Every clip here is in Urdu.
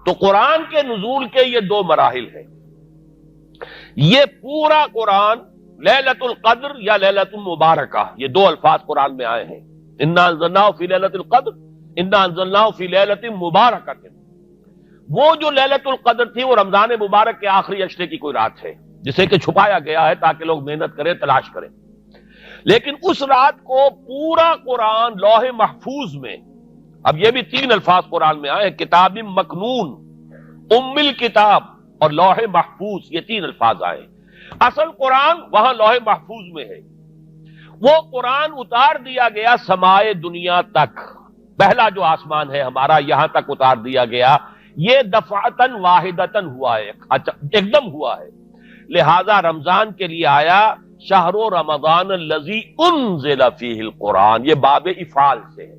تو قرآن کے نزول کے یہ دو مراحل ہیں. یہ پورا قرآن لیلۃ القدر یا لیلۃ المبارکہ، یہ دو الفاظ قرآن میں آئے ہیں. انا انزلناہ فی لیلۃ القدر، انا انزلناہ فی لیلۃ مبارکہ. وہ جو لیلۃ القدر تھی وہ رمضان مبارک کے آخری عشرے کی کوئی رات ہے جسے کہ چھپایا گیا ہے تاکہ لوگ محنت کریں، تلاش کریں. لیکن اس رات کو پورا قرآن لوح محفوظ میں، اب یہ بھی تین الفاظ قرآن میں آئے، کتاب مکنون، ام الکتاب اور لوح محفوظ، یہ تین الفاظ آئے. اصل قرآن وہاں لوح محفوظ میں ہے. وہ قرآن اتار دیا گیا سمائے دنیا تک، پہلا جو آسمان ہے ہمارا یہاں تک اتار دیا گیا. یہ دفعتاً واحدتاً ہوا ہے، ایک دم ہوا ہے. لہذا رمضان کے لیے آیا شہر رمضان الذی انزل فیہ القرآن، یہ باب افعال سے ہے.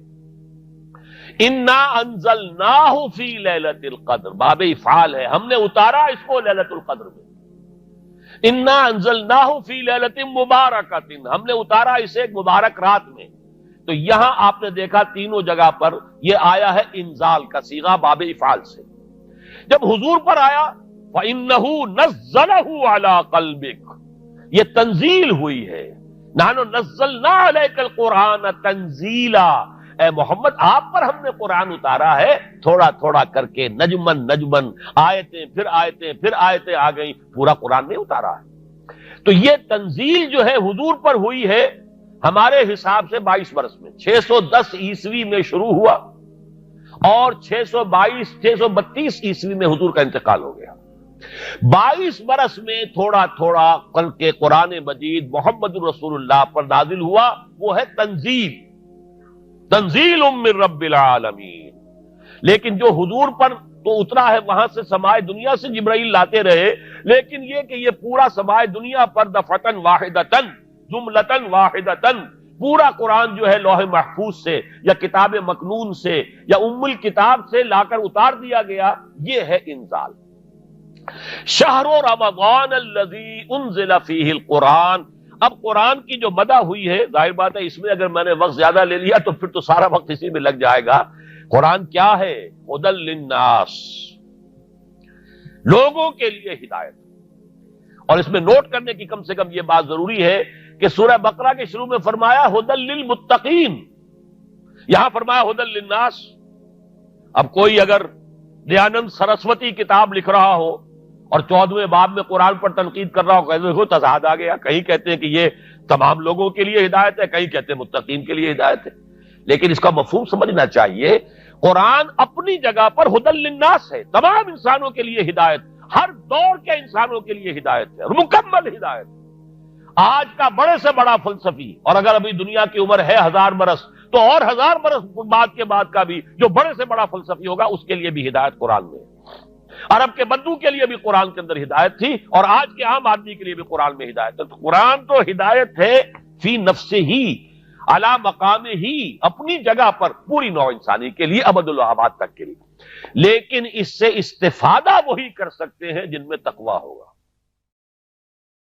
انا انزلناہ فی لیلۃ القدر، باب افعال ہے، ہم نے اتارا اس کو لیلۃ القدر میں. انا انزلناہ فی لیلۃ مبارکۃ، ہم نے اتارا اسے ایک مبارک رات میں. تو یہاں آپ نے دیکھا تینوں جگہ پر یہ آیا ہے انزال کا صیغہ باب افعال سے. جب حضور پر آیا فَإِنَّهُ نَزَّلَهُ عَلَىٰ قَلْبِكَ، یہ تنزیل ہوئی ہے. نَحْنُ نَزَّلْنَا عَلَيْكَ الْقُرْآنَ تَنزِيلًا، اے محمد آپ پر ہم نے قرآن اتارا ہے تھوڑا تھوڑا کر کے، نجمن نجمن، آیتیں پھر آیتیں پھر آیتیں آ گئیں، پورا قرآن نہیں اتارا ہے. تو یہ تنزیل جو ہے حضور پر ہوئی ہے ہمارے حساب سے 22 برس میں، 610 عیسوی میں شروع ہوا اور 632 عیسوی میں حضور کا انتقال ہو گیا. 22 برس میں تھوڑا تھوڑا کر کے قرآن مجید محمد الرسول اللہ پر نازل ہوا. وہ ہے تنزیل، تنزیل من رب العالمین. لیکن جو حضور پر تو اترا ہے وہاں سے سمائے دنیا سے جبرائیل لاتے رہے، لیکن یہ کہ یہ پورا سمائے دنیا پر دفعتاً واحدتاً، جملتاً واحدتاً، پورا قرآن جو ہے لوح محفوظ سے یا کتاب مکنون سے یا ام الکتاب سے لا کر اتار دیا گیا. یہ ہے انزال. شہر رمضان الذی انزل فیہ القرآن. اب قرآن کی جو مدح ہوئی ہے، ظاہر بات ہے اس میں اگر میں نے وقت زیادہ لے لیا تو پھر تو سارا وقت اسی میں لگ جائے گا. قرآن کیا ہے؟ ہدی للناس، لوگوں کے لیے ہدایت. اور اس میں نوٹ کرنے کی کم سے کم یہ بات ضروری ہے کہ سورہ بقرہ کے شروع میں فرمایا ہدی للمتقین، یہاں فرمایا ہدی للناس. اب کوئی اگر دیانند سرسوتی کتاب لکھ رہا ہو اور 14ویں باب میں قرآن پر تنقید کر رہا ہو، کہتے ہو تضاد آ گیا. کہیں کہتے ہیں کہ یہ تمام لوگوں کے لیے ہدایت ہے، کہیں کہتے ہیں متقین کے لیے ہدایت ہے. لیکن اس کا مفہوم سمجھنا چاہیے. قرآن اپنی جگہ پر ہدی للناس ہے، تمام انسانوں کے لیے ہدایت، ہر دور کے انسانوں کے لیے ہدایت ہے، مکمل ہدایت. آج کا بڑے سے بڑا فلسفی، اور اگر ابھی دنیا کی عمر ہے 1000 برس تو اور 1000 برس بعد کے بعد کا بھی جو بڑے سے بڑا فلسفی ہوگا اس کے لیے بھی ہدایت قرآن میں ہے. عرب کے بدو کے لیے بھی قرآن کے اندر ہدایت تھی اور آج کے عام آدمی کے لیے بھی قرآن میں ہدایت ہے. تو قرآن تو ہدایت ہے فی نفسہ ہی، علی مقام ہی، اپنی جگہ پر پوری نوع انسانی کے لیے، ابد الآباد تک کے لیے. لیکن اس سے استفادہ وہی کر سکتے ہیں جن میں تقویٰ ہوگا.